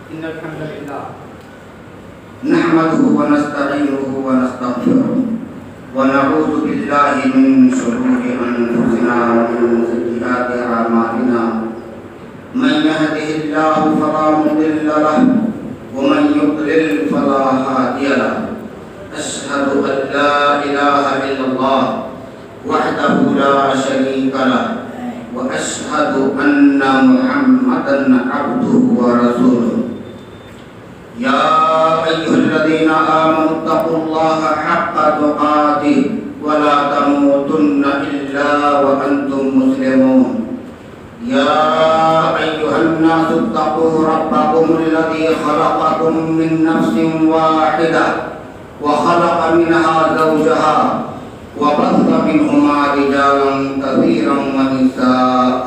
إن الحمد لله نحمده ونستعينه ونستغفره ونعوذ بالله من شرور أنفسنا ومن سيئات أعمالنا من يهده الله فلا مضل له ومن يضلل فلا هادي له أشهد أن لا إله إلا الله وحده لا شريك له وأشهد أن محمدا عبده ورسوله يا أيها الذين آمنوا اتقوا الله حق تقاته ولا تموتن إلا وأنتم مسلمون يا أيها الناس اتقوا ربكم الذي خلقكم من نفس واحدة وخلق منها زوجها وبث منهما رجالا كثيرا ونساء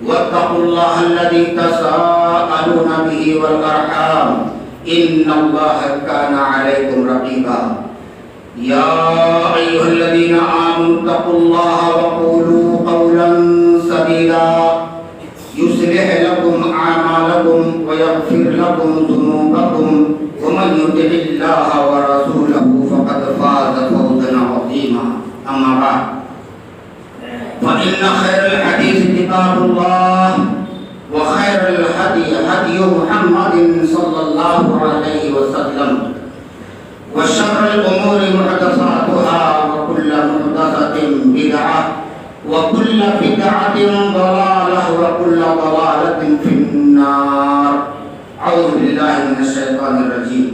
واتقوا الله الذي تساءلون به والأرحام إن الله كان عليكم رقيبا يا أيها الذين آمنوا اتقوا الله وقولوا قولا سديدا يصلح لكم أعمالكم ويغفر لكم ذنوبكم ومن يطع الله ورسوله فقد فاز فوزا عظيما أما بعد فإن خير الحديث كتاب الله وخير الهدي هدي محمد صلى الله عليه وسلم وشر الأمور محدثاتها وكل محدثة بدعة وكل بدعة ضلالة وكل ضلالة في النار أعوذ بالله من الشيطان الرجيم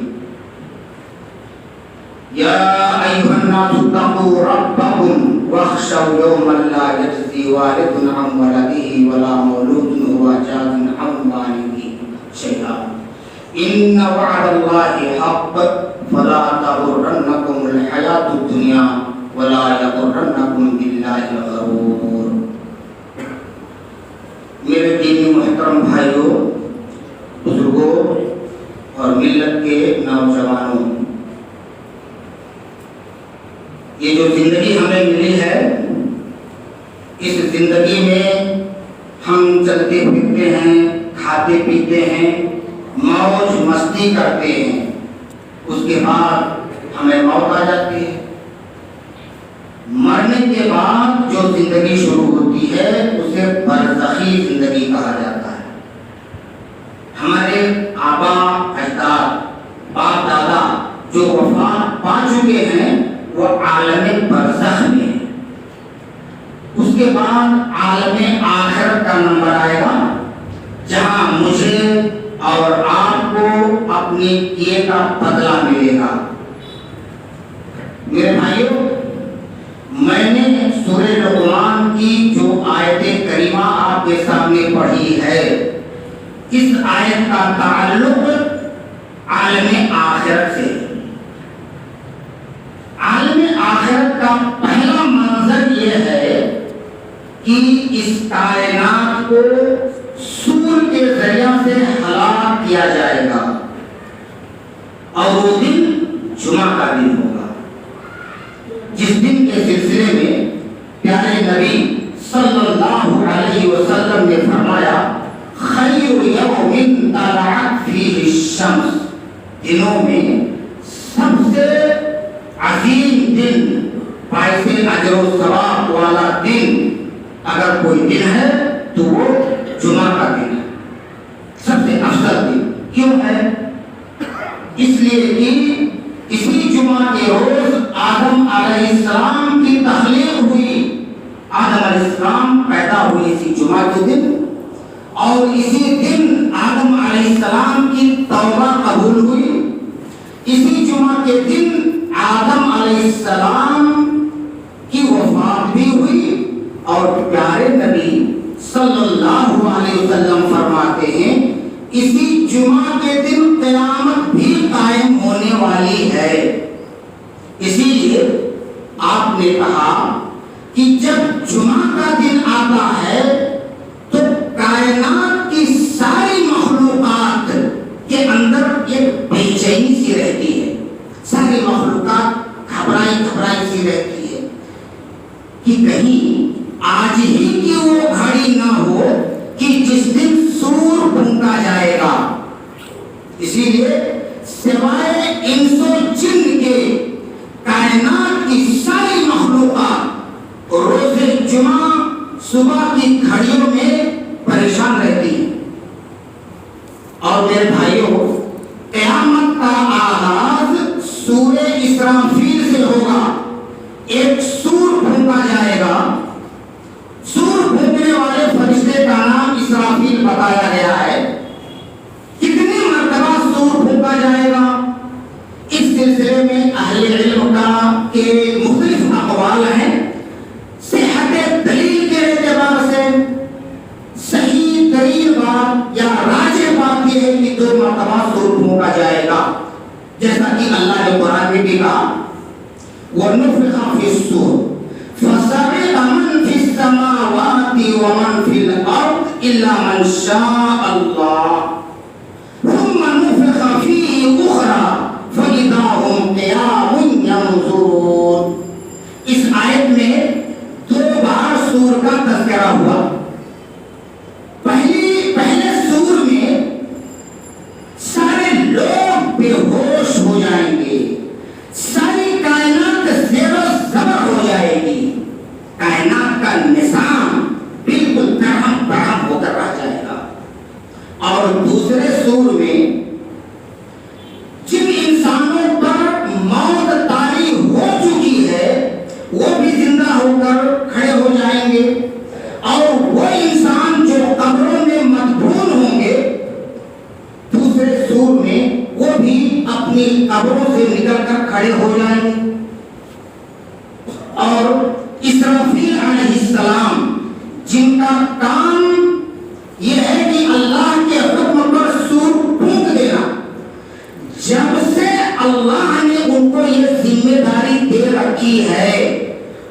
يا أيها الناس اتقوا ربكم واخشوا يوما لا يجزي والد عن ولده ولا مولود هو جاز عن والده شيئا إن وعد الله حق فلا تغرنكم الحياة الدنيا ولا يغرنكم بالله الغرور. میرے دینی محترم بھائیوں، بزرگوں اور ملت کے نوجوانوں، یہ جو زندگی ہمیں ملی ہے، اس زندگی میں ہم چلتے پھرتے ہیں، کھاتے پیتے ہیں، موج مستی کرتے ہیں، اس کے بعد ہمیں موت آ جاتی ہے۔ مرنے کے بعد جو زندگی شروع ہوتی ہے اسے برزخی زندگی کہا جاتا ہے۔ ہمارے آبا اجداد، باپ دادا جو وفات پا چکے ہیں وہ عالم برزخ میں ہے۔ اس کے بعد عالم آخرت کا نمبر آئے گا، جہاں مجھے اور آپ کو اپنے کیے کا بدلہ ملے گا۔ میرے بھائیوں، میں نے سورہ لقمان کی جو آیت کریمہ آپ کے سامنے پڑھی ہے، اس آیت کا تعلق عالم آخرت سے۔ عالم آخرت کا پہلا منظر یہ ہے کہ اس کائنات کو سور کے ذریعہ سے ہلاک کیا جائے گا، اور وہ دن جمعہ کا دن ہوگا، جس دن کے سلسلے میں پیارے نبی صلی اللہ علیہ وسلم نے فرمایا، خیر یوم طلعت فیہ الشمس، دنوں میں سب سے عظیم دن، باعث اجر و ثواب والا دن اگر کوئی دن ہے تو وہ جمعہ کا دن ہے، سب سے افضل دن۔ کیوں ہے؟ اس لیے کہ اسی جمعہ کے روز آدم علیہ السلام کی تخلیق ہوئی، آدم علیہ السلام پیدا ہوئے اسی جمعہ کے دن، اور اسی دن آدم علیہ السلام کی توبہ قبول ہوئی، اسی جمعہ کے دن آدم علیہ السلام کی وفات بھی ہوئی، اور پیارے نبی صلی اللہ علیہ وسلم فرماتے ہیں اسی جمعہ کے دن قیامت بھی قائم ہونے والی ہے۔ اسی لیے آپ نے کہا کہ جب جمعہ کا دن آتا ہے تو کائنات کی ساری مخلوقات کے اندر ایک بے چینی سی رہتی ہے، ساری مخلوقات گھبرائی سی رہتی ہے کہ کہیں آج ہی کی وہ گھڑی نہ ہو کہ جس دن اسی لیے سوائے انس و جن کے کائنات کی ساری مخلوقات روز جمعہ صبح کی گھڑیوں میں پریشان رہتی ہیں. اور میرے بھائیوں، قیامت کا آغاز سورہ اسرافیل سے ہوگا. ایک سور پھونکا جائے گا. سور پھونکنے والے فرشتے کا نام اسرافیل بتایا گیا ہے. کتنی مرتبہ سور پھونکا جائے گا؟ اس سلسلے میں اہل علم کے مختلف اقوال ہیں. صحت دلیل کے اعتبار سے صحیح ترین بات یا راجح بات یہ ہے کہ 2 مرتبہ سور پھونکا جائے گا، جیسا کہ اللہ نے قرآن میں بھی کہا وَنُفِخَ فِي الصُّورِ فَصَعِقَ مَن فِي السَّمَاوَاتِ وَمَن فِي الْأَرْضِ إِلَّا مَن شَاءَ اللَّهُ ثُمَّ نُفِخَ فِيهِ أُخْرَى فَإِذَا هُمْ قِيَامٌ يَنظُرُونَ. اس آیت میں 2 بار سور کا تذکرہ ہوا. پہلے سور میں سارے لوگ بے ہوش ہو جائیں گے، ساری کائنات زیر و زبر ہو جائے گی، کائنات کا نظام بالکل درہم برہم ہو کر رہ جائے گا. اور دوسرے سور میں جن انسانوں پر موت طاری ہو چکی ہے وہ بھی زندہ ہو کر کھڑے ہو جائیں گے، اور وہ انسان جو قبروں میں مدفون ہوں گے دوسرے سور میں وہ بھی اپنی قبروں سے نکل کر کھڑے ہو جائیں گے. اور اسرافیل علیہ السلام جن کا کام یہ ہے کہ اللہ کے حکم پر سور پھونک دینا، جب سے اللہ نے ان کو یہ ذمہ داری دے رکھی ہے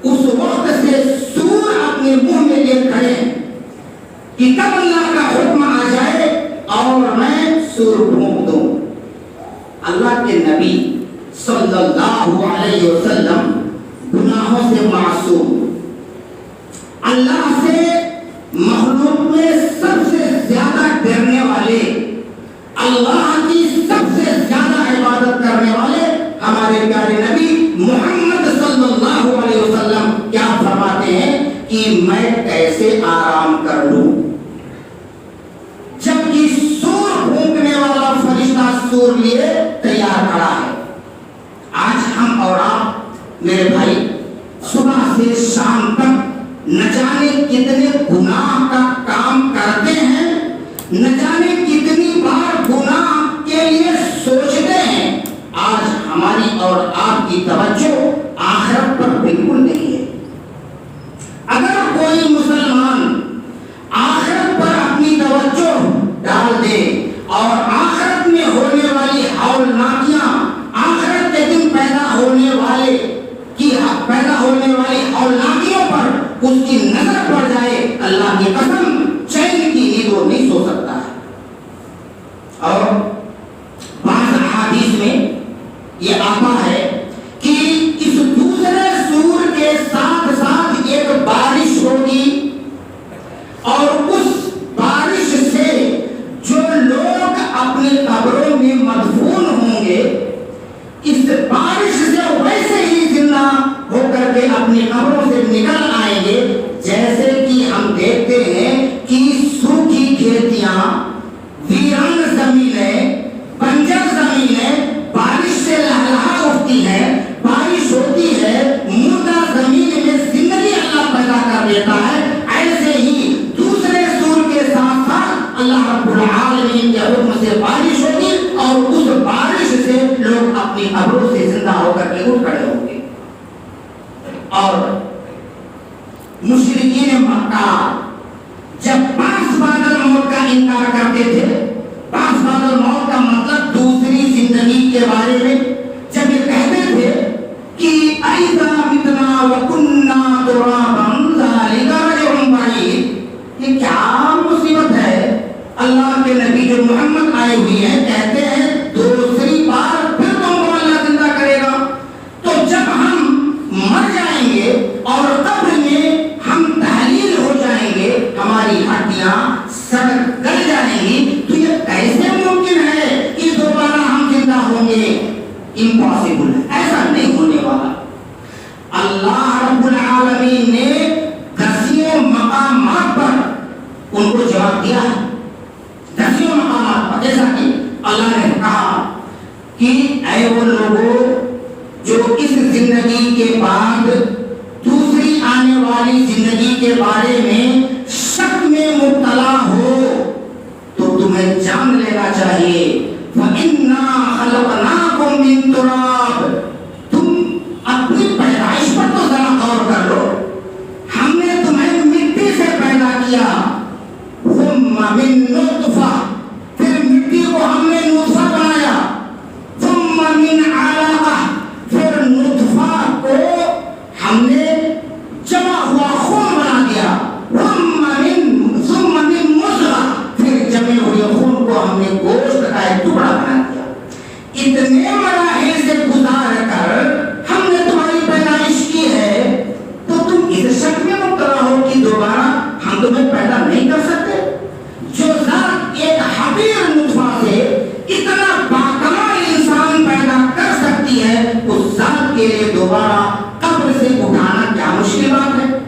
اس وقت سے سور اپنے منہ میں لے کھڑے کہ کب اللہ کا حکم آ جائے اور میں سور پھونک دوں. اللہ کے نبی صلی اللہ علیہ وسلم گناہوں سے معصوم، اللہ سے مخلوق میں سب سے زیادہ ڈرنے والے، اللہ کی سب سے زیادہ عبادت کرنے والے ہمارے پیارے نبی محمد صلی اللہ علیہ وسلم کیا فرماتے ہیں کہ میں کیسے آرام کر لوں، جبکہ سور پھونکنے والا فرشتہ سور لیے تیار کھڑا ہے. آج ہم اور آپ میرے بھائی صبح سے شام تک نہ جانے کتنے گناہ کا کام کرتے ہیں، نہ جانے کتنی بار گناہ کے لیے سوچتے ہیں. آج ہماری اور آپ کی توجہ آخرت پر بالکل نہیں ہے. اگر کوئی مسلمان آخرت پر اپنی توجہ ڈال دے اور آخرت میں ہونے والی ہولناکیاں، آخرت کے دن پیدا ہونے والی ہولناکیوں پر اس کی نظر پڑ جائے، اللہ کی قسم چین کی نیند وہ نہیں سو سکتا ہے. اور بعض احادیث میں یہ آتا ہے کہ اس دوسرے سور کے ساتھ ساتھ ایک بارش ہوگی، اور اس بارش سے جو لوگ اپنے قبروں میں مدفون ہوں گے اس بارش سے ویسے ہی زندہ ہو کر کے اپنی قبروں سے نکل آئیں گے جیسے کہ ہم دیکھتے ہیں کہ سوکھی کھیتیاں، ویران زمینیں، بنجر زمینیں بارش سے لہلہا اٹھتی ہیں، بارش ہوتی ہے، مردہ زمین میں زندگی اللہ پیدا کر دیتا ہے. ایسے ہی دوسرے سور کے ساتھ ساتھ اللہ رب العالمین کے حکم سے بارش ہوگی اور اس بارش سے لوگ اپنی قبروں سے زندہ ہو کر کے اٹھ کھڑے ہوں گے. اور مشرکین مکہ جب 5 بادل موت کا انکار کرتے تھے، 5 بادل موت کا مطلب دوسری زندگی کے بارے میں جب یہ کہتے تھے کہ اَإِذَا مِتْنَا وَكُنَّا تُرَابًا ذَلِكَ رَجْعٌ بَعِيدٌ. یہ کیا مصیبت ہے؟ اللہ کے نبی جو محمد آئے ہوئے ہیں کہتے ہیں دوسری بار پھر تم کو اللہ زندہ کرے گا. تو جب ہم مر جائیں گے اور قبر میں ہم تحلیل ہو جائیں گے، ہماری ہڈیاں سڑ گل جائیں گی، تو یہ کیسے ممکن ہے کہ کہ اے وہ لوگوں جو اس زندگی کے بعد دوسری آنے والی زندگی کے بارے میں شک میں مبتلا ہو تو تمہیں جان لینا چاہیے فَإِنَّا خَلَقْنَاكُم مِّن تُرَابٍ، تم اپنی پیدائش پر تو ذرا غور کر لو، ہم نے تمہیں مٹی سے پیدا کیا، ثُمَّ مِن نُطْفَةٍ، پھر مٹی کو ہم نے نطفہ بنایا، ثُمَّ مِن عَلَقَةٍ، پھر نطفہ کو ہم نے جمع ہوا خون بنا دیا، ثُمَّ مِن مُضْغَةٍ، پھر جمے ہوئے خون کو ہم نے گوشت کا ایک ٹکڑا بنا دیا۔ اتنے مراحل سے گزار کر ہم نے تمہاری پیدائش کی ہے تو تم اس شک میں مبتلا ہو کہ دوبارہ ہم تمہیں پیدا نہیں کر سکتے؟ جو ذات ایک حقیر نطفہ سے اتنا باکمال انسان پیدا کر سکتی ہے اس ذات کے لیے دوبارہ قبر سے اٹھانا کیا مشکل بات ہے؟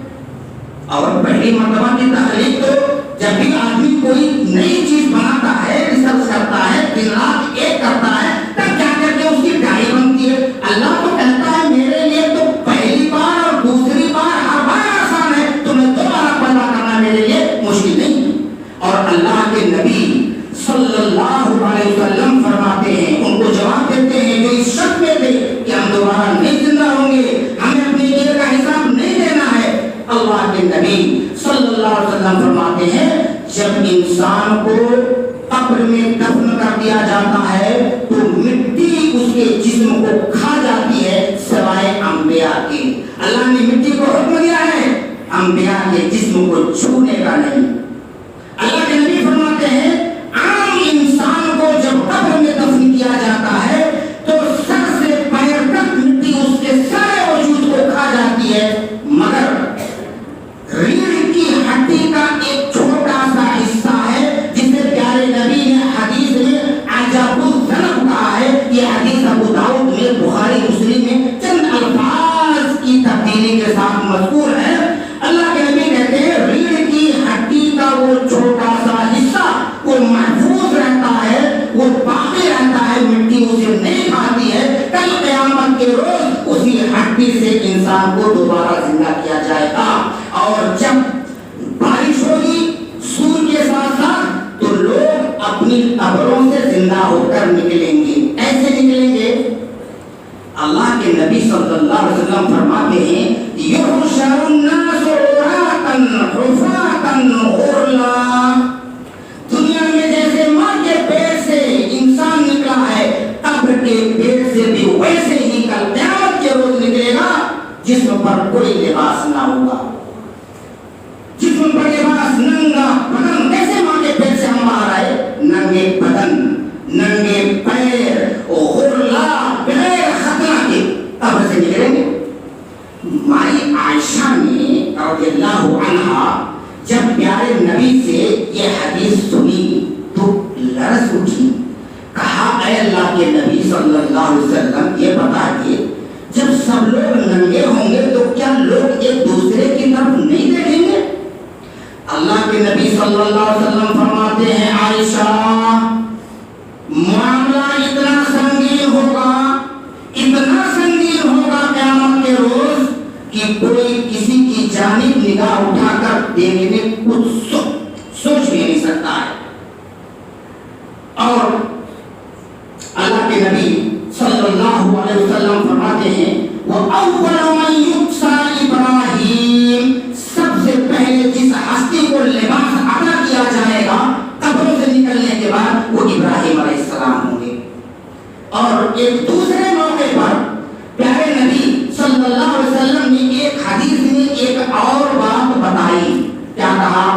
اور پہلی مرتبہ کی تخلیق تو جب بھی آدمی کوئی نئی چیز بناتا ہے، ریسرچ کرتا ہے، دن رات ایک کرتا ہے، تب جا کر کے اس کی ڈھائی بنتی ہے۔ اللہ تو کہتا ہے میرے لیے تو پہلی بار اور دوسری بار ہر بار آسان ہے، تمہیں دوبارہ پیدا کرنا میرے لیے مشکل نہیں۔ اور اللہ کے نبی صلی اللہ علیہ وسلم فرماتے ہیں، ان کو جواب دیتے ہیں جو اس شک میں تھے کہ ہم دوبارہ نہیں زندہ ہوں گے، ہمیں اپنے دل کا حساب نہیں دینا ہے۔ اللہ کے نبی صلی اللہ علیہ وسلم فرماتے ہیں جب انسان کو قبر میں دفن کر دیا جاتا ہے تو مٹی اس کے جسم کو کھا جاتی ہے سوائے انبیاء کے۔ اللہ نے مٹی کو حکم دیا ہے انبیاء کے جسم کو چھونے کا نہیں۔ اللہ کے نبی فرماتے ہیں عام انسان کو جب قبر میں دفن کیا جاتا ہے تو سر سے پیر تک مٹی اس کے سارے وجود کو کھا جاتی ہے، مگر ریڑھ کی ہڈی کا ایک چھوٹا سا حصہ ہے جسے پیارے نبی نے حدیث میں عجب الذنب کہا ہے۔ یہ حدیث ابو داؤد میں، بخاری مسلم میں چند الفاظ کی تبدیلی کے ساتھ مذکور ہے۔ اللہ کے نبی کہتے ہیں ریڑھ کی ہڈی کا وہ چھوٹا سا حصہ وہ محفوظ رہتا ہے، وہ باقی رہتا ہے، مٹی اسے نہیں کھاتی ہے۔ کل قیامت کے روز اسی ہڈی سے انسان کو دوبارہ زندہ کیا جائے گا، اور جب بارش ہوگی سور کے ساتھ ساتھ تو لوگ اپنی قبروں سے زندہ ہو کر نکلیں گے۔ ایسے نکلیں گے، اللہ کے نبی صلی اللہ علیہ وسلم فرماتے ہیں یحشر الناس عراتا حفاتا غرلا، دنیا میں جیسے ماں کے پیٹ سے انسان نکلا ہے قبر کے پیٹ سے بھی ویسے ہی کل قیامت کے روز نکلے گا، جسم پر کوئی لباس نہ ہوگا، جسم پر لباس، ننگا بدن۔ کیسے ماں کے پیٹ سے ہم باہر آئے؟ ننگے بدن، ننگے پیر، غرلا، بغیر ختنہ کے قبر سے نکلیں گے۔ مائی عائشہ نے رضی اللہ عنہا جب پیارے نبی سے یہ حدیث سنی تو لرز اٹھی، کہا اے اللہ کے نبی صلی اللہ علیہ وسلم یہ بتائیے جب سب لوگ ننگے ہوں گے تو کیا لوگ ایک دوسرے کی طرف نہیں دیکھیں گے؟ اللہ کے نبی صلی اللہ علیہ وسلم فرماتے ہیں عائشہ معاملہ اتنا سنگین ہوگا، اتنا سنگین ہوگا قیامت کے روز کہ کوئی کسی کی جانب نگاہ اٹھا کر دیکھنے کچھ سوچ بھی نہیں سکتا ہے۔ اور اللہ کے نبی صلی اللہ علیہ وسلم فرماتے ہیں وَأَوَّلُ مَن يُكْسَى إِبْرَاهِيمَ، سب سے پہلے جس ہستی کو لباس عطا کیا جائے گا قبروں سے نکلنے کے بعد وہ ابراہیم علیہ السلام ہوں گے۔ اور ایک دوسرے موقع پر پیارے نبی صلی اللہ علیہ وسلم نے ایک حدیث میں ایک اور بات بتائی، کیا کہا؟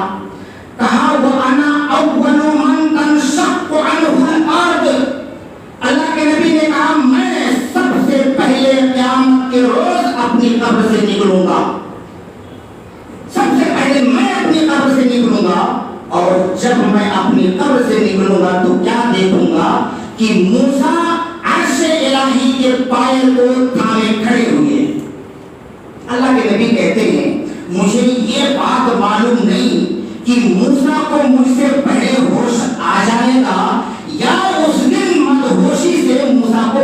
کہا وَأَنَا أَوَّلُ مَن تَنشَقُّ عَنْهُ الْأَرْضُ، اللہ کے نبی نے کہا میں سب سے پہلے قیامت کے روز اپنی قبر سے نکلوں گا، سب سے پہلے میں اپنی قبر سے نکلوں گا، اور جب میں اپنی قبر سے نکلوں گا تو کیا دیکھوں گا کہ موسیٰ عرش الہی کے پائے کو تھامے کھڑے ہوئے۔ اللہ کے نبی کہتے ہیں مجھے یہ بات معلوم نہیں کہ موسیٰ کو مجھ سے پہلے ہوش آ جائے گا یا اس دن مدہوشی سے موسیٰ کو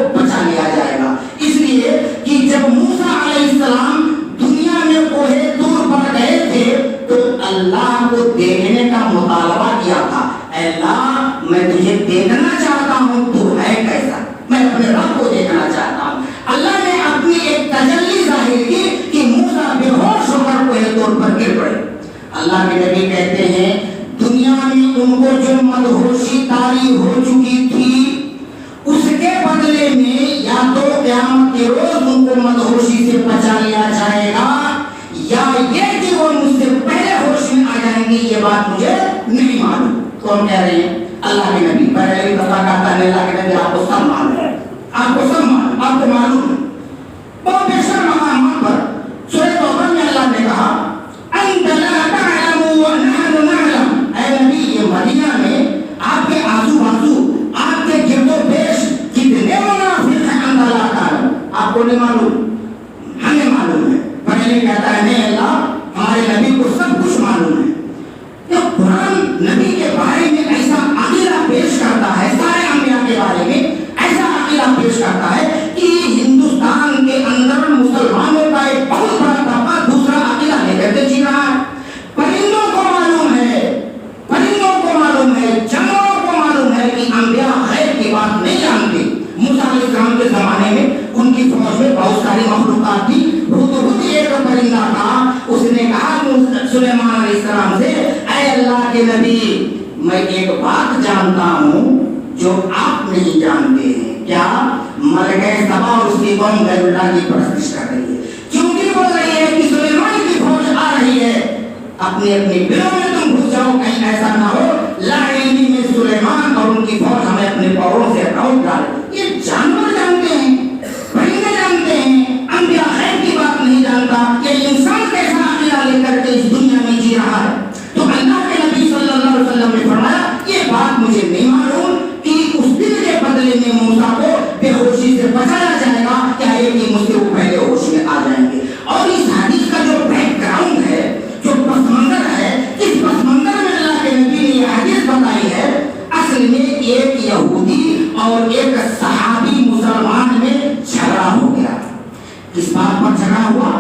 اللہ میں تجھے دیکھنا چاہتا ہوں، تو ہے کیسا، میں اپنے رب کو دیکھنا چاہتا ہوں۔ اللہ نے اپنی ایک تجلی ظاہر کی کہ موسیٰ بے ہوش ہو کر کوہ طور پر گر پڑے۔ اللہ کے نبی کہتے ہیں دنیا میں ان کو جو مدہوشی طاری ہو چکی تھی اس کے بدلے میں یا تو قیامت کے روز ان کو مدہوشی سے بچا لیا جائے گا، یا یہ کہ وہ مجھ سے پہلے ہوش میں آ جائیں گے، یہ بات مجھے نہیں معلوم۔ کون کہہ رہے ہیں؟ اللہ کے نبی۔ پہلے بھی پتا کرتا ہے اللہ کے نبی آپ کو سب معلوم ہے، آپ کو سب معلوم، آپ کو معلوم ہے۔ بہت بیشتر مقامات پر سورہ توبہ میں اللہ نے کہا انت لا تعلم ونحن نعلم، اے نبی یہ مدینہ میں آپ کے آزو بازو آپ کے گرد و پیش کتنے منافق ہیں، انت لا تعلم، آپ کو نہیں معلوم، ہمیں معلوم ہے۔ پہلے کہتا ہے نہیں اللہ ہمارے نبی کو سب کچھ معلوم ہے۔ یہ قرآن نبی کے بارے میں ایسا عقیدہ پیش کرتا ہے، سارے انبیاء کے بارے میں ایسا عقیدہ پیش کرتا ہے کہ ہندوستان کے اندر مسلمانوں کا ایک بہت بڑا طبقہ دوسرا عقیدہ لے کر کے جی رہا ہے۔ پرندوں کو معلوم ہے، پرندوں کو معلوم ہے، جانوروں کو معلوم ہے کہ انبیاء غیب کی بات نہیں جانتے۔ موسیٰ علیہ السلام کے زمانے میں ان کی فوج میں بہت ساری مخلوقات تھی۔ ہدہد ایک پرندہ تھا، اس نے کہا سلیمان علیہ السلام سے اے اللہ کے نبی میں ایک بات جانتا ہوں جو آپ نہیں جانتے ہیں۔ کیا؟ ملکہ سبا اور اس کی قوم غیر اللہ کی پرستش کر رہی ہے، کیونکہ بول رہی ہے کہ سلیمان کی فوج آ رہی ہے، اپنے اپنے بلوں میں تم گھس جاؤ، کہیں ایسا نہ ہو لا علمی میں سلیمان اور ان کی فوج ہمیں اپنے پاؤں سے روک ڈالے۔ یہ جانور جانتے ہیں، پرندے جانتے ہیں، انبیاء غیب کی بات نہیں جانتا۔ یہ انسان کیسا عقیدہ لے کر کے اس دنیا میں جی رہا ہے؟ تو اللہ کے نبی صلی اللہ علیہ وسلم نے فرمایا یہ بات مجھے نہیں معلوم کہ اس دن کے بدلے میں موسیٰ کو بے ہوشی سے بچایا جائے گا، کیا یہ کہ مجھ سے وہ پہلے ہوش میں آ جائیں گے۔ اور اس حدیث کا جو بیک گراؤنڈ ہے، جو پس منظر ہے، اس پس منظر میں اللہ کے نبی نے یہ حدیث بتائی ہے۔ اصل میں ایک یہودی اور ایک صحابی مسلمان میں جھگڑا ہو گیا۔ کس بات پر جھگڑا ہوا؟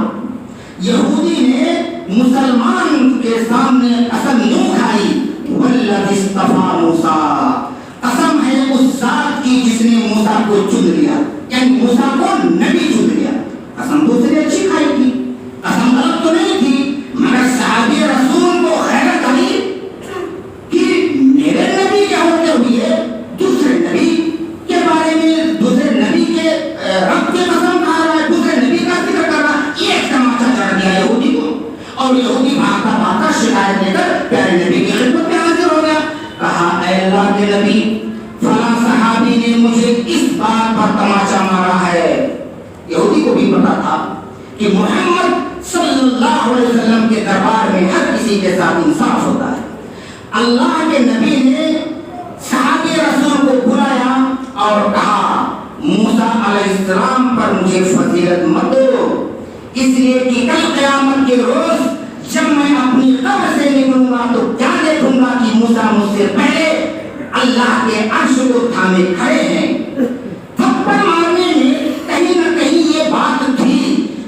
یہودی نے مسلمان کے سامنے قسم یوں کھائی والذی اصطفیٰ موسیٰ، قسم ہے اس ذات کی جس نے موسیٰ کو چن لیا، یعنی موسیٰ کو نبی چن لیا۔ قسم دوسرے اچھی کھائی تھی، قسم غلط تو نہیں تھی، مگر صحابی رسول کو حیرت آئی کہ میرے نبی کیا ہوتے ہوئے دوسرے نبی کے بارے میں، دوسرے نبی کے رب کے قسم کھا رہا ہے، دوسرے نبی کا ذکر کر رہا ہے۔ یہ ایک تماچا چڑھ گیا یہودی کو، اور یہودی بھاگتا بھاگتا شکایت لے کر پیارے نبی کی خدمت میں حاضر ہو گیا۔ کہا اے اللہ کے نبی فلاں صحابی نے مجھے اس بات پر تماچا مارا ہے۔ یہودی کو بھی پتا تھا کہ محمد صلی اللہ علیہ وسلم کے دربار میں ہر کسی کے ساتھ انصاف ہوتا ہے۔ اللہ کے نبی نے صحابی رسول کو بلایا اور کہا موسیٰ علیہ السلام پر مجھے فضیلت مت دو، اس لیے کہ کل قیامت کے روز جب میں اپنی قبر سے نکلوں گا تو کیا دیکھوں گا کہ موسیٰ مجھ سے پہلے اللہ کے عرش کو تھامے کھڑے ہیں۔ تھپڑ مارنے میں کہیں نہ کہیں یہ بات تھی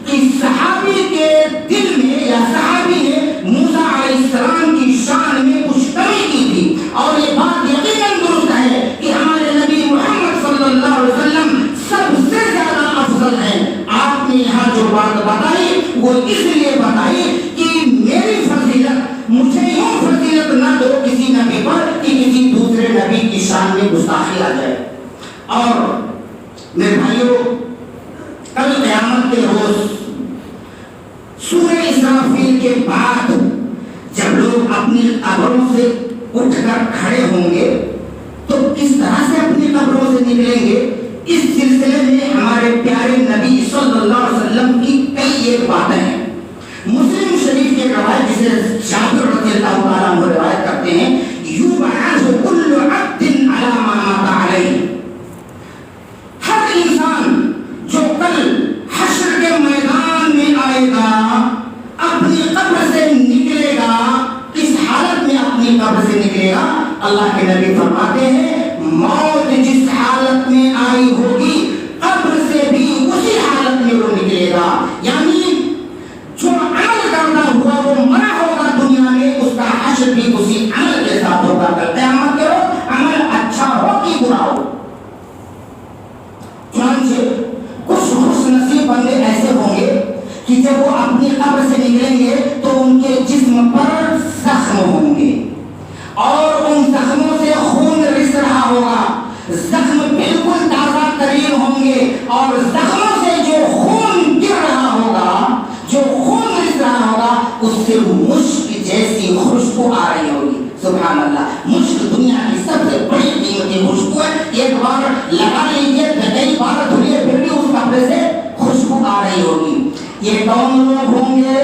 کہ صحابی کے دل میں یا صحابی نے موسیٰ علیہ السلام کی شان میں کچھ کمی کی تھی، اور یہ بات یقیناً درست ہے کہ ہمارے نبی محمد صلی اللہ علیہ وسلم سب سے زیادہ افضل ہیں۔ آپ نے یہاں جو بات بتائی وہ اس لیے بتائی کہ میری فضیلت مجھے یوں فضیلت نہ دو کسی نبی پر کہ کسی دوسرے نبی کی شان میں گستاخی آ جائے۔ اور میرے بھائیوں کل قیامت کے روز سورہ اسرافیل کے بعد جب لوگ اپنی قبروں سے اٹھ کر کھڑے ہوں گے تو کس طرح سے اپنی قبروں سے نکلیں گے، اس سلسلے میں ہمارے پیارے نبی صلی اللہ علیہ وسلم کی کئی ایک باتیں ہیں۔ مسلم شریف کی روایت جسے جابر رضی اللہ تعالیٰ عنہ روایت کرتے ہیں یبعث کل عبد علی ما مات علیہ، ہر انسان جو کل حشر کے میدان میں آئے گا اپنی قبر سے نکلے گا، اس حالت میں اپنی قبر سے نکلے گا۔ اللہ کے نبی فرماتے ہیں موت جس حالت میں آئی ہوگی قبر سے بھی اسی حالت میں وہ نکلے گا، یعنی جو عمل کرتا ہوا وہ مرا ہوگا دنیا میں، اس کا حشر بھی اسی عمل کے ساتھ ہوگا۔ قیامت کے روز لوگ ہوں گے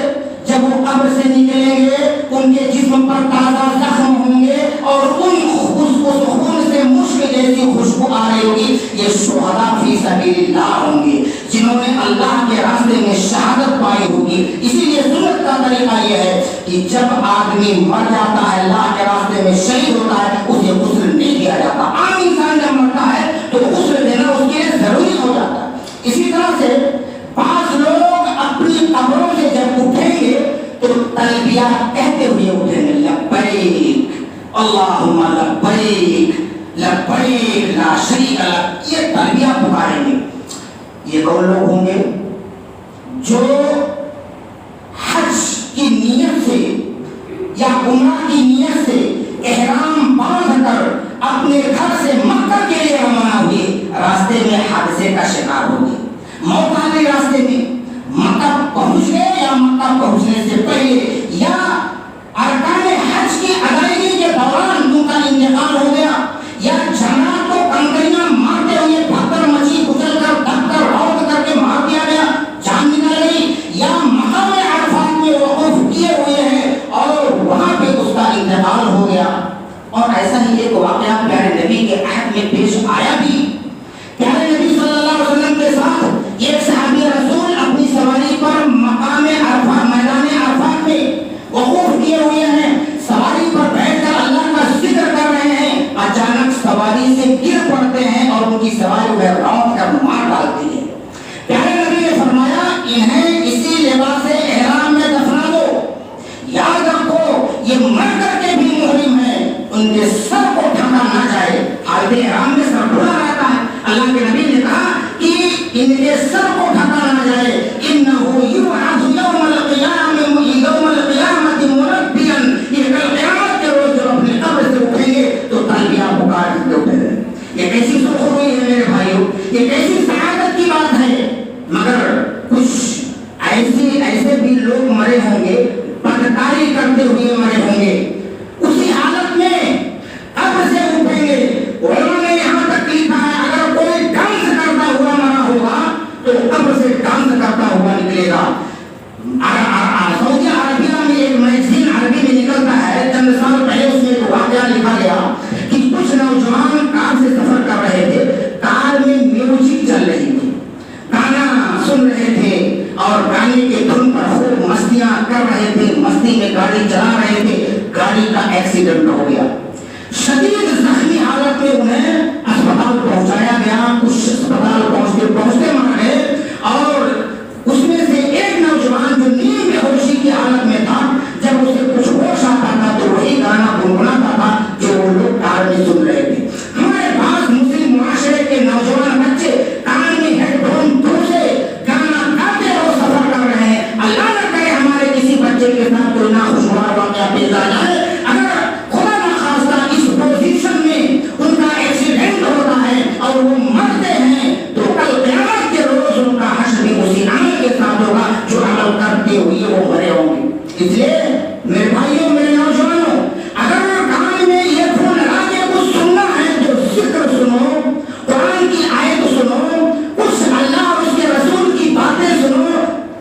جب وہ قبر سے نکلیں گے ان کے جسم پر تازہ زخم ہوں گے اور ان خون سے مشک جیسی خوشبو آ رہی ہوگی. یہ شہداء فی سبیل اللہ ہوں گے جنہوں نے اللہ کے راستے میں شہادت پائی ہوگی. اسی لیے سنت کا طریقہ یہ ہے کہ جب آدمی مر جاتا ہے اللہ کے راستے میں شہید ہوتا ہے اسے غسل نہیں دیا جاتا. عام انسان جب مرتا ہے تو غسل دینا اس کے لیے ضروری ہو جاتا ہے. اسی طرح سے بعض لوگ اپنی قبروں سے جب اٹھیں گے تو تلبیہ کہتے ہوئے اٹھیں گے لبیک اللہم لبیک لبیک لا شریک لک. یہ تلبیہ پکاریں گے. یہ کون لوگ ہوں گے؟ جو حج کی نیت سے یا عمرہ کی نیت سے احرام باندھ کر اپنے گھر سے مکہ کے لیے روانہ ہوئے, راستے میں حادثے کا شکار ہو گئے, موت آ گئی راستے میں, مکہ پہنچ گئے یا مکہ پہنچنے سے پہلے یا ارکان حج کی ادائیگی کے دوران ان کا انتقال ہو گیا یا جنات کو کنکریاں مارتے ہوئے پتھر مچھی کچل کر دھکر روت کر کے مار دیا گیا, جان نکل گئی, یا مقام عرفات میں وقوف کیے ہوئے ہیں اور وہاں پہ اس کا انتقال ہو گیا. اور ایسا ہی ایک واقعہ پیارے نبی کے عہد میں پیش آیا بھی. پیارے نبی صلی اللہ علیہ وسلم کے ساتھ ایک صحابی رسول اپنی سواری پر مقام عرفات میدان عرفات میں وقوف کیے ہوئے ہیں, سواری پر بیٹھ کر اللہ کا ذکر کر رہے ہیں. اچانک سواری سے گر پڑتے ہیں اور ان کی سواری میں رونق کر مار ڈالتی ہے. پیارے نبی نے فرمایا انہیں اسی لباس احرام میں دفنا دو. یاد رکھو یہ مر کر کے بھی محرم ہے, ان کے سر کو ڈھکا نہ جائے. حالت احرام میں سر کھلا رہتا ہے. اللہ کے نبی نے کہا کہ ان کے سر کو ڈھکا نہ جائے. انه یبعث یوم القیامت مربیا, یہ کل قیامت کے روز جب اپنے قبر سے اٹھیں گے تو تلبیہ پکار کے اٹھیں گے. یہ کیسی سرخروئی ہے میرے بھائیوں, یہ کیسی سعادت کی بات ہے. مگر کچھ ایسے بھی لوگ مرے ہوں گے, بدکاری کرتے ہوئے مرے ہوں گے, اسی حالت میں قبر سے اٹھیں گے. انہوں نے یہاں تک لکھا ہے اگر کوئی ڈانس کرتا ہوا مرا ہوگا تو قبر سے ڈانس کرتا ہوا نکلے گا. سعودی عربیہ میں ایک میگزین عربی میں نکلتا ہے, چند سال پہلے اس میں ایک واقعہ لکھا گیا کہ کچھ نوجوان کار سے سفر کر رہے تھے, کار میں میوزک چل رہی تھی, گانا سن رہے تھے اور گانے کے دھن پر خوب مستیاں کر رہے تھے, مستی میں گاڑی چلا رہے تھے. گاڑی کا ایکسیڈنٹ ہو گیا, شدید زخمی حالت میں انہیں اسپتال پہنچایا گیا. کچھ اسپتال پہنچتے مر گئے اور اس میں سے ایک نوجوان جو نیم بے ہوشی کی حالت میں تھا, جب اسے کچھ ہوش آتا تھا تو وہی گانا گنگناتا تھا جو وہ لوگ کار میں سن رہے تھے. ہمارے پاس مسلم معاشرے کے نوجوان بچے کار میں ہیڈ فون سے گانا گاتے ہوئے سفر کر رہے ہیں. اللہ نہ کرے ہمارے کسی بچے کے ساتھ کوئی ناخوشگوار واقعہ پیش آ جائے. اگر خدا نخواستہ اس پوزیشن میں ان کا ایکسیڈنٹ ہوتا ہے اور وہ مرتے ہیں تو کل قیامت کے روز ان کا حشر بھی اسی عمل کے ساتھ ہوگا جو عمل کرتے ہوئے وہ مرے ہوں گے. اس لیے میرے بھائیوں, میرے نوجوانوں, اگر کان میں یہ فون لگا کے کچھ سننا ہے تو ذکر سنو, قرآن کی آیت سنو, کچھ اللہ اور اس کے رسول کی باتیں سنو.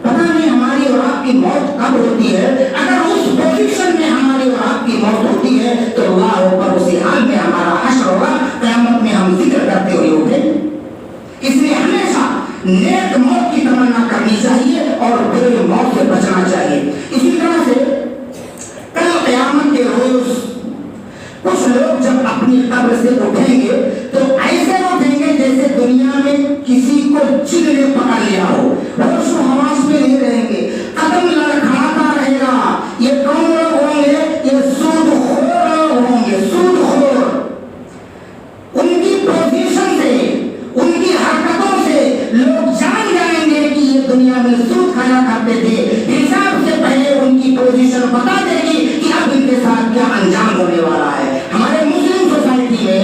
پتہ نہیں ہماری اور آپ کی موت کب ہوتی ہے. اگر اس پوزیشن میں ہماری اور آپ کی موت ہوتی ہے تو اللہ اوپر اسی حال میں ہمارا حشر ہوگا, قیامت میں ہم ذکر کرتے ہوئے اٹھیں. اس لیے ہمیشہ نیک موت کی تمنا کرنی چاہیے اور برے موت سے بچنا چاہیے. اسی طرح سے کل قیامت کے روز کچھ لوگ جب اپنی قبر سے اٹھیں گے تو ایسے اٹھیں گے جیسے دنیا میں کسی کو جن نے پکڑ لیا ہو, ہوش و حواس میں نہیں رہیں گے, قدم لڑکھڑاتا رہے گا. یہ کون لوگ ہوں گے؟ یہ سود خور لوگ ہوں گے, سود خور. ان کی پوزیشن سے, ان کی حرکتوں سے لوگ جان جائیں گے کہ یہ دنیا میں سود کھایا کرتے تھے. حساب سے پہلے ان کی پوزیشن بتا دے گی کہ اب ان کے ساتھ کیا انجام ہونے والا ہے. ہمارے مسلم سوسائٹی میں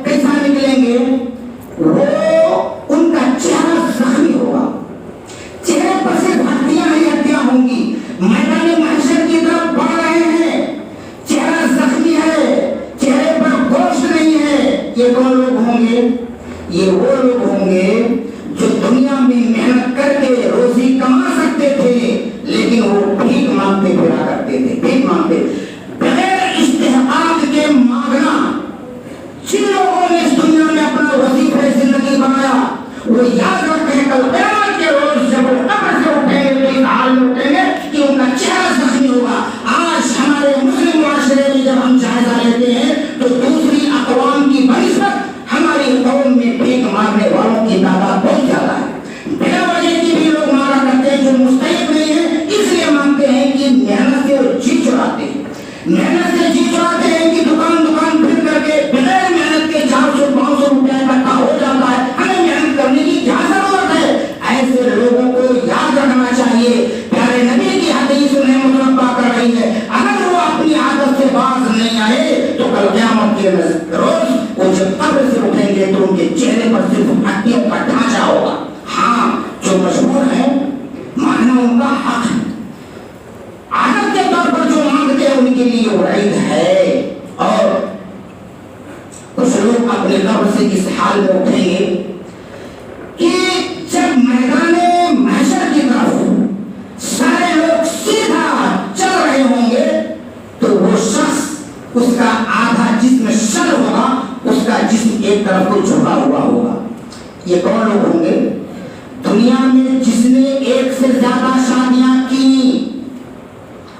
کیسا نکلیں گے؟ وہ ان کا چہرہ زخمی ہوگا، چہرے پر سے ہڈیاں ہی ہڈیاں ہوں گی، میدان محشر کی طرف بڑھ رہے ہیں، چہرہ زخمی ہے، چہرے پر گوشت نہیں ہے۔ یہ کون لوگ ہوں گے؟ یہ وہ لوگ ہوں گے جو دنیا میں محنت کر کے روزی کما سکتے تھے، لیکن وہ بھیک مانگتے پھرا کرتے تھے، بھیک مانگتے بغیر استحقاق کے مانگنا۔ جن لوگوں نے اس دنیا میں اپنا وظیفہ زندگی بنایا وہ یاد رکھیں کل قیامت کے روز جب وہ قبر سے اٹھیں گے تو اس حال میں اٹھیں گے کہ ان کا چہرہ زخمی ہوگا۔ آج ہمارے مسلم معاشرے میں جب ہم جائزہ لیتے ہیں تو دوسری اقوام کی بنسبت ہماری قوم میں بھیک مانگنے والوں کی تعداد بہت زیادہ ہے۔ بلا وجہ کی بھی لوگ مانگا کرتے ہیں جو مستحق نہیں ہیں، اس لیے مانگتے ہیں کہ محنت سے وہ جی چراتے ہیں، محنت سے جی چراتے ہیں کہ دکان دکان پھر کر کے بغیر محنت کے 400-500 روپے اکٹھا ہو جاتا ہے، ہمیں محنت کرنے کی کیا ضرورت ہے؟ ایسے لوگوں کو یاد رکھنا چاہیے پیارے نبی کی حدیث انہیں متنبہ کر رہی ہے، اگر وہ اپنی عادت سے باز نہیں آئے تو کل قیامت کے روز وہ جب قبر سے اٹھیں گے تو ان کے چہرے پر صرف ہڈیوں کا ڈھانچہ ہوگا۔ ہاں جو مشہور ہے ماننا ان کا حق ہے، عادت کے طور پر جو مانگتے ہیں ان کے لیے وعید ہے۔ اور کچھ لوگ اپنے قبر سے اس حال میں اٹھیں گے کہ جب میدان محشر کی طرف سارے لوگ سیدھا چل رہے ہوں گے تو وہ شخص اس کا آدھا جسم شل ہوگا، اس کا جسم ایک طرف کو جھکا ہوا ہوگا۔ یہ کون لوگ ہوں گے؟ دنیا میں جس نے ایک سے زیادہ شادیاں کی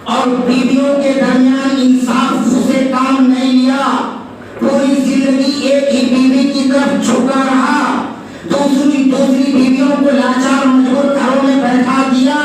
اور بیویوں کے درمیان انصاف سے کام نہیں لیا، پوری زندگی ایک ہی بیوی کی طرف جھکا رہا، دوسری بیویوں کو لاچار مجبور گھروں میں بیٹھا دیا،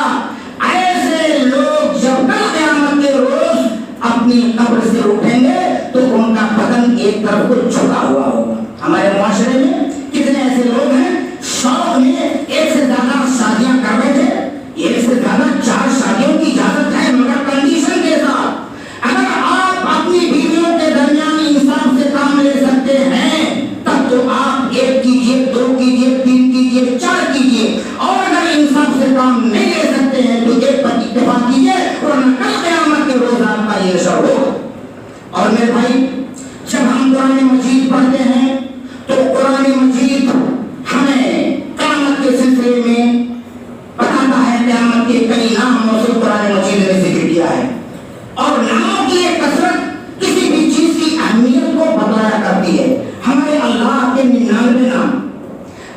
ایسے لوگ جب کل قیامت کے روز اپنی قبر سے اٹھیں گے تو ان کا بدن ایک طرف کو جھکا ہوا ہوگا۔ ہمارے معاشرے میں کتنے ایسے لوگ ہیں شوق میں ایک سے زیادہ شادیاں کر رہے تھے، ایک سے زیادہ 4 شادیوں کی اجازت ہے مگر کنڈیشن کے ساتھ، اگر آپ اپنی بیویوں کے درمیان انصاف سے کام لے سکتے ہیں تب تو آپ 1 کیجئے، 2 کیجئے، 3 کیجئے، 4 کیجئے، اور اگر انصاف سے کام نہیں لے سکتے ہیں تو 1 پر اتفاق کیجئے ورنہ کل قیامت کے روز آپ کا یہ شر ہو۔ اور میرے بھائی جب ہم قرآن مجید پڑھتے ہیں تو قرآن مجید ہمیں قیامت کے سلسلے میں بتاتا ہے، قیامت کے کئی نام موصوف قرآن مجید نے ذکر کیا ہے، اور ناموں کی ایک کثرت کسی بھی چیز کی اہمیت کو بتایا کرتی ہے۔ ہمارے اللہ کے 99 نام،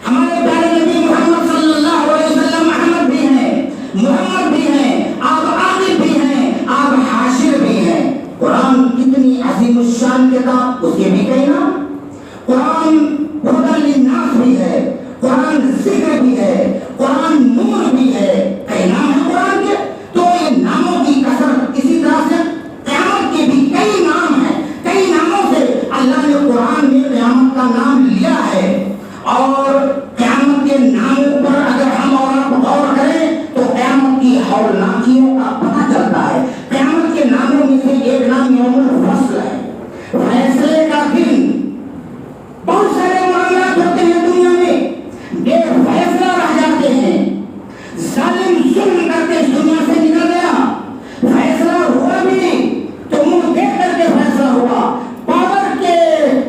ہمارے پیارے نبی محمد صلی اللہ علیہ وسلم احمد بھی ہیں، محمد بھی ہیں، آپ عاقب بھی ہیں، آپ حاشر بھی ہیں۔ قرآن کتنی عظیم الشان کتاب، اس کے بھی کئی نام، قرآن ہدی للناس بھی ہے، قرآن ذکر بھی ہے، قرآن نور بھی ہے، کئی نام ہے قرآن کے۔ تو یہ ناموں کی کثرت، اسی طرح سے قیامت کے بھی کئی نام ہیں، کئی ناموں سے اللہ نے قرآن میں قیامت کا نام لیا ہے، اور قیامت کے ناموں پر اگر ہم اور آپ غور کریں تو قیامت کی ہولناکیوں کا پتہ چلتا ہے۔ قیامت کے ناموں میں سے ایک نام یوم الفصل ہے، فیصلے کا دن۔ بہت سارے معاملات ہوتے ہیں دنیا میں بے فیصلہ رہ جاتے ہیں، ظالم ظلم کر کے اس دنیا سے نکل گیا، فیصلہ ہوا بھی تو منہ دیکھ کر کے فیصلہ ہوا، پاور کے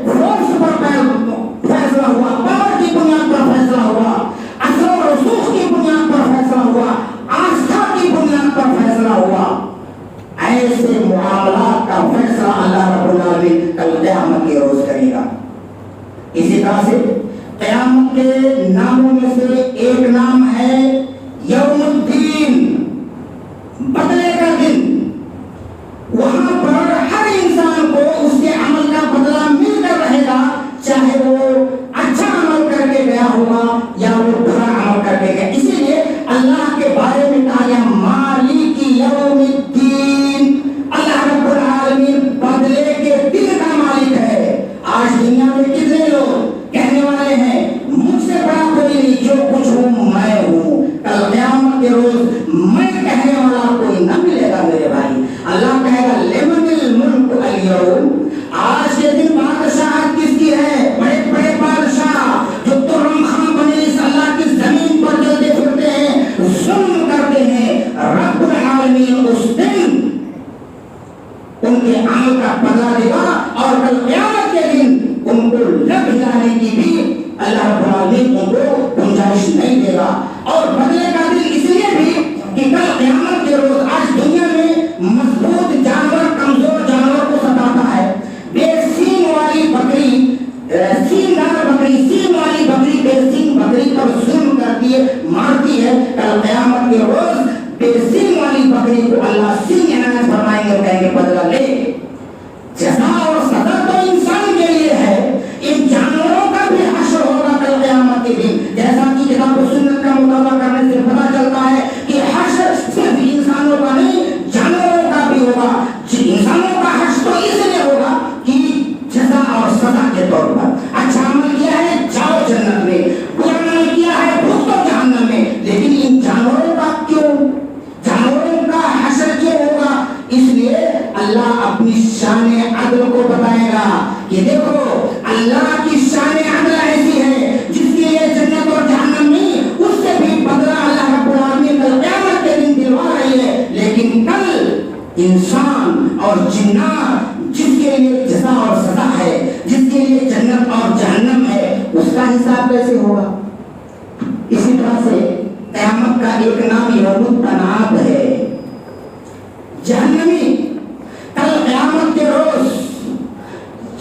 فورس پر فیصلہ ہوا، پاور کی بنیاد پر فیصلہ ہوا، اثر و رسوخ کی بنیاد پر فیصلہ ہوا، آستھا کی بنیاد پر فیصلہ ہوا۔ ایسے معاملات کا فیصلہ اللہ رب العالمین کل قیامت کے روز کرے گا۔ اسی طرح سے قیامت کے ناموں میں سے ایک نام ہے یوم الدین، بدلے کا دن۔ وہاں پر ہر انسان کو اس کے عمل کا بدلہ مل کر رہے گا، چاہے وہ اچھا عمل کر کے گیا ہوگا یا وہ برا عمل کر کے گیا۔ اسی لیے اللہ کے بارے میں کہا گیا مالک یوم الدین، اللہ رب العالمین بدلے کے دن کا مالک ہے۔ آج دنیا میں کتنے لوگ کہنے والے ہیں مجھ سے بڑا کوئی نہیں، جو کچھ ہوں میں ہوں، کل قیامت کے روز ایمان کا بدلہ دے گا اور کل قیامت کے دن ان کو لب ہلانے کی بھی اللہ رب العالمین ان کو گنجائش نہیں دے گا. اور بدلے کا دن اس لیے بھی کہ کل قیامت کے روز آج دنیا میں مضبوط جانور کمزور جانور کو ستاتا ہے. بے سین والی بکری سیندار بکری سین والی بکری بے سین بکری پر ظلم کرتی ہے مارتی ہے. کل قیامت کے روز بے سین والی بکری کو اللہ سین عنایت فرمائیں گے اور کہیں گے بدلہ لے. جزا اور سزا تو انسان کے لیے ہے, ان جانوروں کا بھی حشر ہوگا کل قیامت کے دن. جیسا کہ کتاب و سنت کا مطالعہ کرنے سے پتہ چلتا ہے کہ حشر صرف انسانوں کا نہیں جانوروں کا بھی ہوگا. انسانوں کا حشر تو اس لیے ہوگا کہ جزا اور سزا کے طور پر اچھا عمل کیا ہے جاؤ جنت میں, برا عمل کیا ہے بھگتو جہنم میں. لیکن ان جانوروں کا کیوں, جانوروں کا حشر کیوں ہوگا؟ اس لیے اللہ اپنی شان عدل کو بتائے گا کہ دیکھو اللہ کی شان عدل ایسی ہے جس کے لیے جنت اور جہنم نہیں, اس سے بھی بدلہ اللہ رب العالمین کل قیامت کے دن دلوا رہی ہے. لیکن کل انسان اور جنات جس کے لیے جزا اور سزا ہے, جس کے لیے جنت اور جہنم ہے, اس کا حساب کیسے ہوگا؟ اسی طرح سے قیامت کا ایک نام یوم التناد ہے. جہنمی کل قیامت کے روز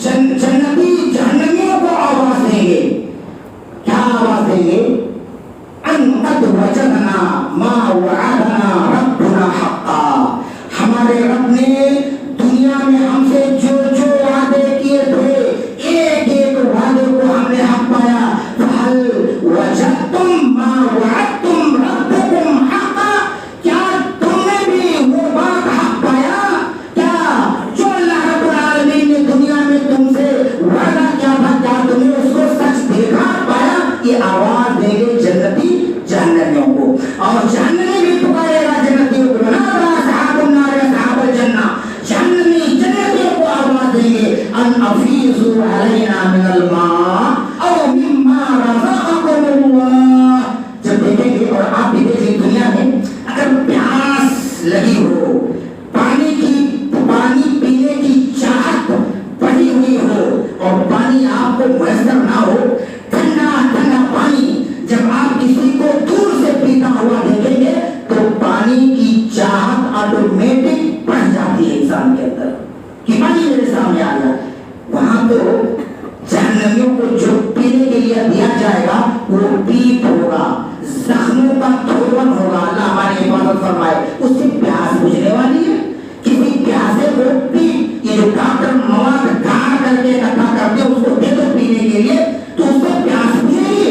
جنتی جہنمیوں کو آواز دیں گے. کیا آواز دیں گے؟ ان قد وجدنا ما وعدنا ربنا حقا. ہمارے رب نے دنیا میں ہم سے جو جو وعدے کیے تھے ایک ایک وعدے کو ہم نے حق پایا. فہل وجدتم ما وعدتم ربکم حقا. کیا تم نے بھی وہ بات حق پایا؟ کیا جو اللہ رب العالمین نے دنیا میں تم سے وعدہ کیا تھا کیا تم نے اس کو سچ دیکھا پایا؟ یہ آواز دیں گے جنتی جہنمیوں کو. اور جہنمی بھی پکارے گا جنتیوں کو, نادى أصحاب النار أصحاب الجنة. جہنمی جنتیوں کو آواز دیں گے ان افیضوا علینا من الماء او مما رزقکم اللہ. جب دیکھیں گے, اور آپ بھی دیکھیں دنیا میں اگر پیاس لگی ہو, پانی پینے کی چاہت بڑھی ہوئی ہو اور پانی آپ کو میسر نہ ہو, ٹھنڈا ٹھنڈا پانی جب آپ کسی کو دور سے پیتا ہوا دیکھیں گے تو پانی کی چاہت آٹومیٹک بڑھ جاتی ہے انسان کے اندر کہ پانی میرے سامنے آ گیا. وہاں تو جہنمیوں کو جو پینے کے لیے دیا جائے گا وہ پیپ ہوگا, زخموں کا دھون ہوگا. اللہ ہماری حفاظت فرمائے. اس سے پیاس بجھنے والی ہے. کسی پیاسے کو پیپ, یہ جو ڈاکٹر مواد گاڑ کر کے اکٹھا کرتے ہیں اس کو دے دو پینے کے لیے تو اس سے پیاس بجھے گی.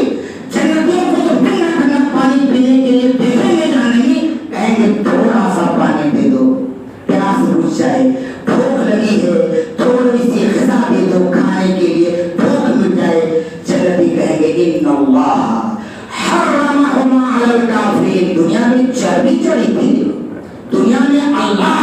جنتیوں کو تو ٹھنڈا ٹھنڈا پانی پینے کے لیے دیکھیں گے جہنمی, کہیں گے تھوڑا سا پانی دے دو, پیاس بجھ جائے. بھوک لگی ہے تھوڑی سی غذا دے دو کھانے کے لیے, بھوک مٹ جائے. جنتی کہیں گے ان اللہ حرمہما علی الکافرین. دنیا میں چربی چڑھی تھی, دنیا میں اللہ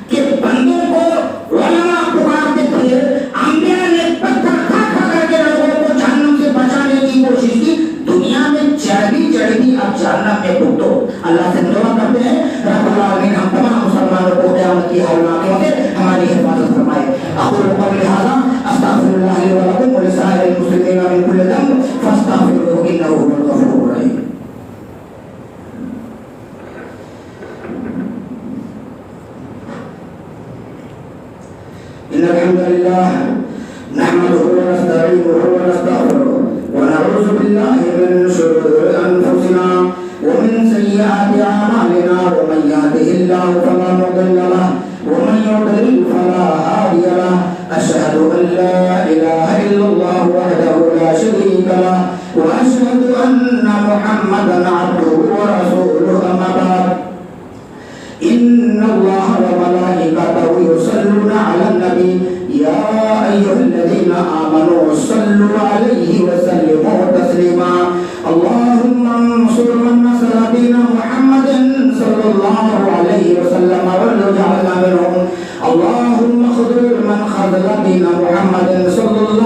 کے بندوں کو علماء پکارتے تھے, انبیاء نے پتھر کھا کھا کر کے لوگوں کو جہنم سے بچانے کی کوشش کی. دنیا میں چربی چڑھی تھی, اب جہنم میں بھگتو. اللہ سے دعا کرتے ہیں رب العالمین ہم تمام مسلمانوں کو قیامت کی ہولناکیوں سے ہماری حفاظت فرمائے. اقول قولی ھذا استغفر اللہ لی ولکم ولسائر المسلمین من کل ذنب فاستغفروہ انہ هو الغفور الرحیم. ان الحمد لله نحمده ونستعينه ونستغفره ونعوذ بالله من شرور انفسنا ومن سيئات اعمالنا ومن يهده الله فلا مضل له ومن يضلل فلا هادي له. اشهد ان لا اله الا الله وحده لا شريك له واشهد ان محمدا عبده ورسوله. اما بعد ان الله وملائكته يصلون على النبي يا ايها الذين امنوا صلوا عليه وسلموا تسليما. اللهم انصر من نصر دين محمد صلى الله عليه وسلم واجعلنا منهم. اللهم خذل من خذل دين محمد صلى الله